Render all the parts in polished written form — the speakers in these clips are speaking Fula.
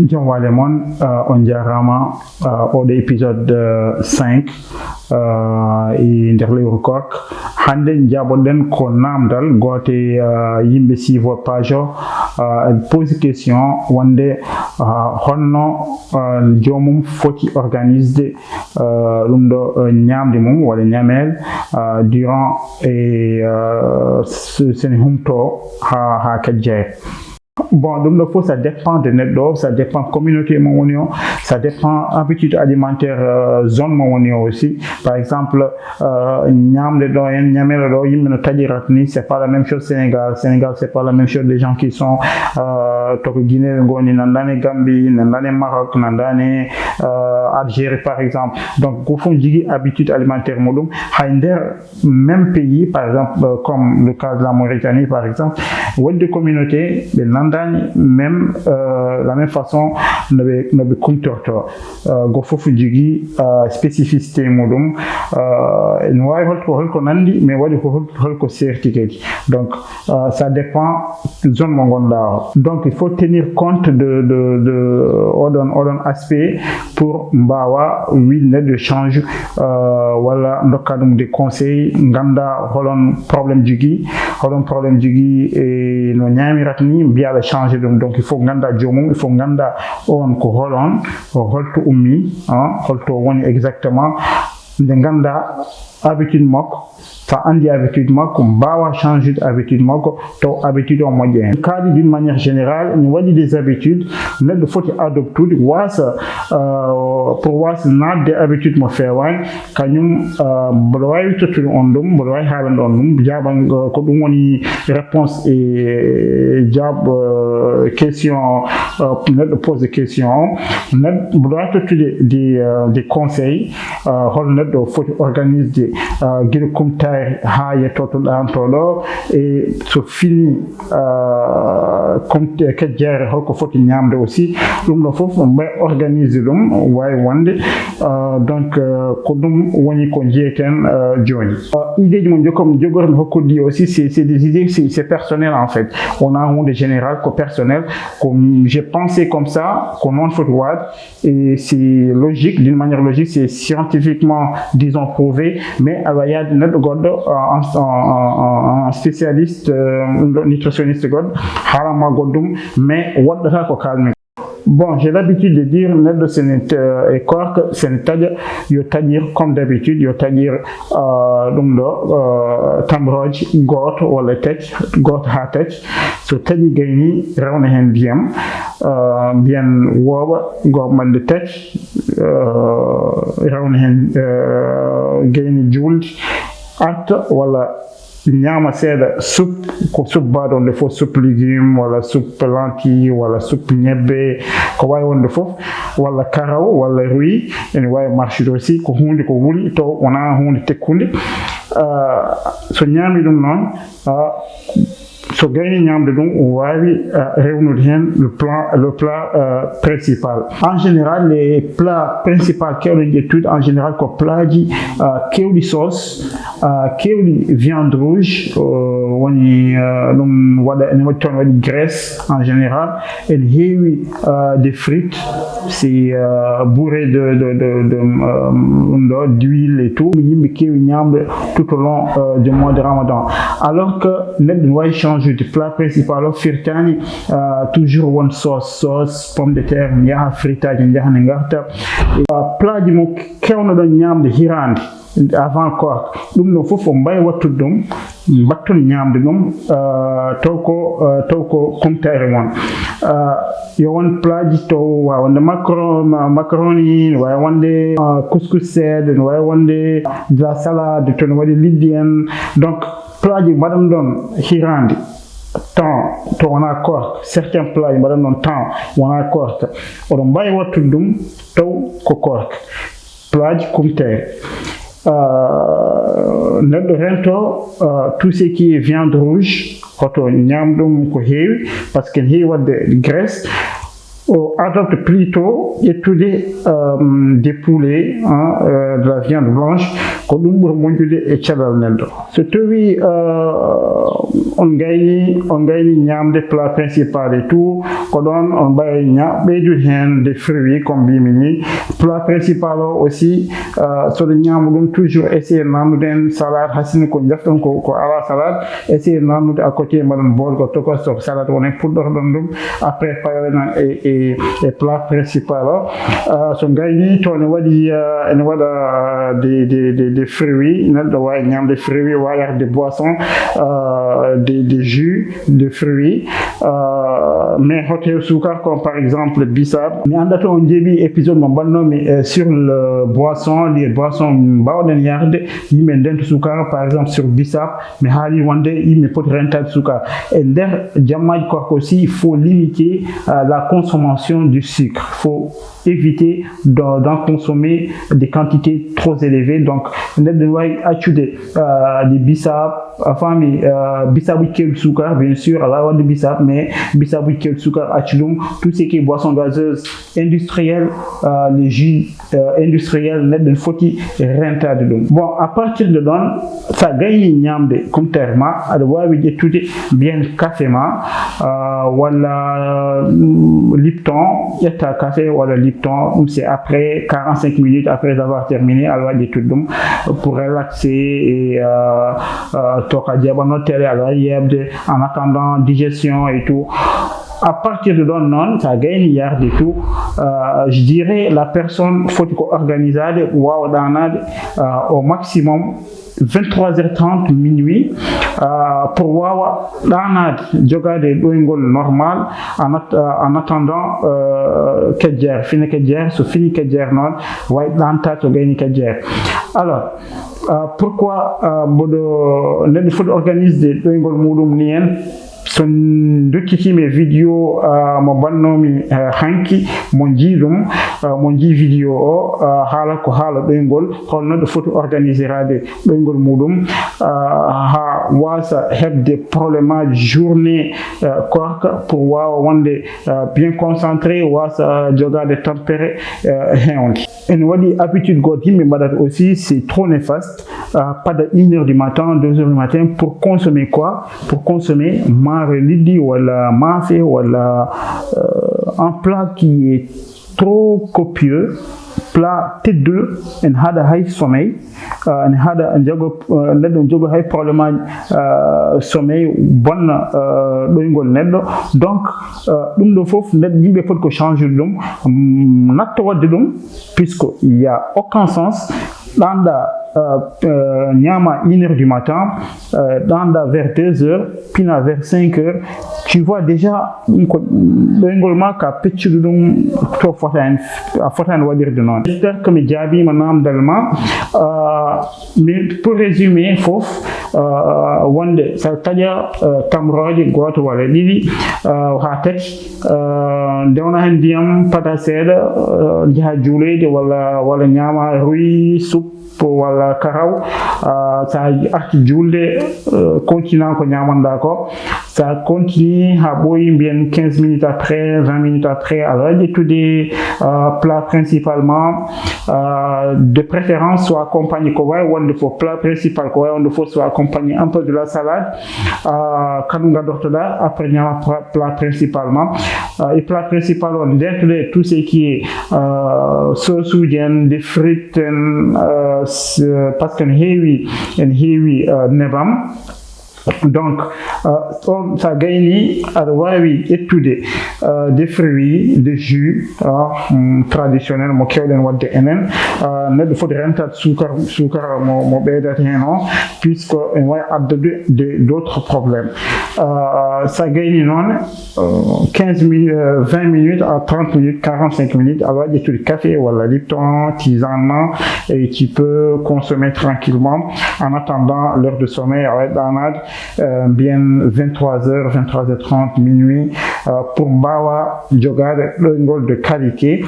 Jom Walemon, on jarama au épisode 5 e nder lewru Cork hande jaboden ko namdal gote yimbe sivo page o pose question wonde honno jomum foti organiser dum do nyamde mum wala nyamel durant sen humto ha kajje. Bon, donc ça dépend de notre ça dépend communauté mononio, ça dépend habitude alimentaire zone mononio aussi. Par exemple, nyam de doyen, nyamel do yimno tadiratni, c'est pas la même chose Sénégal. Sénégal c'est pas la même chose les gens qui sont Guinée, ngoni nandane Gambie, nandane Maroc, nandane Algérie par exemple. Donc au fond digi habitude alimentaire modum, hinder même pays par exemple comme le cas de la Mauritanie par exemple, ou de communauté même la même façon ne compteur go fofu digi spécificité modum no way holko nandi mais wadi holko certifié. Donc ça dépend zone mo gonda. Donc il faut tenir compte de ordon aspect pour mbawa wilne de change wala ndokadum des conseils nganda holon problème digi et no nyamiratni biya la changer donc il faut nganda jomum, il faut nganda on ko holon holto ummi holto woni exactement de nganda habitude mako ça andi habitude mako bawa changer habitude mako to habitude on moyen cadre d'une manière générale ni wadi des habitudes net de faut adopter was pour was not des habitudes mo fewan kanyum bolway totul ondum bolway haban ondum jaban ko dum woni réponse et job question net pose question net bolway totul des conseils hol net do faut organiser guide comme ha yettoto ɗantoɗo et so fini comme kejjere holko foti ñamde aussi ɗum ɗo fof mbay organise ɗum wawi wonde donc ko ɗum woni ko jeyeten joni idée mo jogormi hokkudi aussi c'est des idées c'est personnel en fait on a un monde général ko personnel comme j'ai pensé comme ça ko non foti wad et c'est logique d'une manière logique c'est scientifiquement disons prouvé mais il y a notre god un spécialiste nutritionniste god harama godum mais wadata ko kalmi. Bon, j'ai l'habitude de dire net de et Cork c'est-à-dire comme d'habitude c'est-à-dire tamroj got wala tek got ha tek so tadi gayni rawna hen bien woba gomande tek rawna hen gayni juldi arta wala nyama seda soupe ko soupe badon de fo soupe légumes wala soupe lentilles wala soupe ñebbe ko way wonde fof wala karaw wala riz en way marché aussi ko hunde ko wuli to wana hunde tekkunde so nyami dum non so gagné ñamde dum wawi rewnude hen le plat principal. En général les plats principaux kewɗi étude en général ko plaji kewɗi sauce kewɗi viande rouge woni dum wada en woni wadi graisse en général et heewi des frites c'est bourré d'huile et tout yimɓe kewi ñamde tout au long du mois de Ramadan alors que net way changer du plat principal of firtani toujours one sauce pomme de terre nyaha fritaji njahane ngarta plat ji mo kewno don ñamde hirande avant Cork dum no fof mbay wattude dum batton ñamde dum tawko kumtare mon yo won plat ji to wa wonde macaroni wa wonde couscous sed wa wonde de la salade to no wadi lidien donc plat ji badam don hirande temps to wana Cork certains plats badam don temps wana Cork o mbay wattude dum taw ko Cork plat ji kumtare neddo rento tout ce qui est viande rouge hoto ñamdum ko heewi parce que heewi wadde graisse adopte plutôt étudier des poulets de la viande blanche ko ɗum ɓuri moƴƴude e cellal neɗɗo. So tawi on gayni ñamde plat principal et tout ko ɗon on mbawi ɓeydude hen des fruits comme mbimi ni. Plat principal o aussi soɗo ñama ɗum toujours essayer namnude en salade hasini ko jafton ko ala salade essayer namnude à côté mbaɗon bol ko tokos to salade wonen puɗɗorɗon ɗum après parenan e plat principal o. So gayni to ne waɗi ene waɗa des fruits neɗɗo wawi ñamde fruits wawi yarde des boissons des jus de fruits mais hoto sukar comme par exemple bissap. Mi anda to on jeeɓi épisode mo mbannomi sur le boisson les boissons mbawɗen yarde yimɓe ndenta sukar par exemple sur bissap mi haali wonde yimɓe poti rentade sukar e nder jammaji korko aussi il faut limiter la consommation du sucre, il faut éviter d'en consommer des quantités trop élevées. Donc neɗɗo wawi accude des bissap afami bissabuji kewɗi sukar bien sûr ala wadde bissap mais bissabuji kewɗi sukar accu ɗum tout ce qui est boisson gazeuse industrielle les jus industriels neɗɗo foti rentade ɗum. Bon à partir de ɗon sa gayni ñamde kumtere ma aɗa wawi ƴettude bien café ma walla Lipton, ƴetta café walla Lipton, c'est après 45 minutes après avoir terminé aɗa wawi ƴettude ɗum pour relaxer et toka jaɓano télé aɗa wawi yebde en attendant digestion et tout. À partir de là, non, ça gagne hier de tout. Je dirais la personne faut organiser au maximum 23h30 minuit pour voir jogade doingol normal en attendant kedjer fini kedjer so fini kedjer non way danta to gayni kedjer. Alors pourquoi bodo nen faut organiser doingol mudum ni en so dokkitimi vidéo mo bannomi hanki mo jiidum mo jii vidéo o haala ko haala ɗoygol holno ɗo foti organisirade ɗoygol muɗum ha wasa hebde probléme aji journée korka pour wawa wonde bien concentré wasa jogade tampere hewnde. En waɗi habitude goto yimɓe mbaɗata aussi c'est trop néfaste pas de 1h du matin 2h du matin pour consommer quoi? Pour consommer maaro liɗɗi walla maafe walla un plat qui est trop copieux plat tedduɗo en haɗa hay sommeil en haɗa neɗɗo jogo hay probléme sommeil bonna ɗoygol neɗɗo donc ɗum ɗo foof neɗɗo yimɓe foti ko changer ɗum natta wadde ɗum puisque il y a aucun sens ɗanɗa nyama 1h du matin ɗanɗa vers 2h pina vers 5h tu vois déjà ɗoygol ma ka peccuɗo ɗum to fotani waɗirde noon. J'espère que mi jaabima namdal ma mais pour résumer fof wonde sa taƴa tamroje goto walla ɗiɗi ha tati ndewna hen ndiyam pada seeɗa jaaha juuleyde walla ñama ruy soupe walla karaw sa arti julde continue ko ñamanɗa ko ça continue ha ɓooyi mbiyen 15 minutes après 20 minutes après alors ƴettude plat principalement de préférence soit accompagné ko wawi wonde fo plat principal ko wawi wonde fo soit accompagné un peu de la salade kadu gadortoɗa après ñama plat principalement et plat principal on ndentude tout ce qui est sauce uji en des frites parce qu'en heewi nebam donc ça gayni aɗa wawi ƴettude des fruits des jus traditionnel mo kewɗen wadde enen neɗɗo foti rentade sukar mo ɓeydata hen o puisque en wawi addude d'autres problèmes ça gayni noon 15 minutes 20 minutes à 30 minutes 45 minutes aɗa wawi ƴettude café walla Lipton tisane et tu peux consommer tranquillement en attendant l'heure de sommeil aɗa wawi ɗanade bien 23h 23h30 minuit pour mbawa jogade ɗoygol de qualité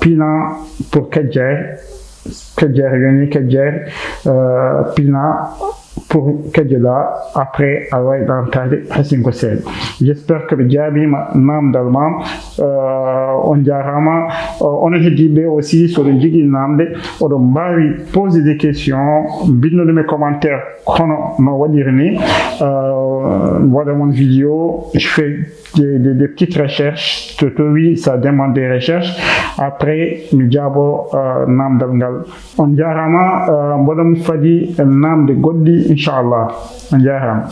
pina pour kedjer yoni kedjer pina pour kadjela après away dans tade hasinko sel. J'espère que jabima namdal mam on jarama on heddibe aussi sur le jigi namde odo mbawi poser des questions binno mes commentaires kono no wadirni voilà mon vidéo, je fais des petites recherches, oui, ça demande des recherches. Après, nous avons nam dalgal. On jarama, bodam fadi nam de goddi, inshallah. On jarama.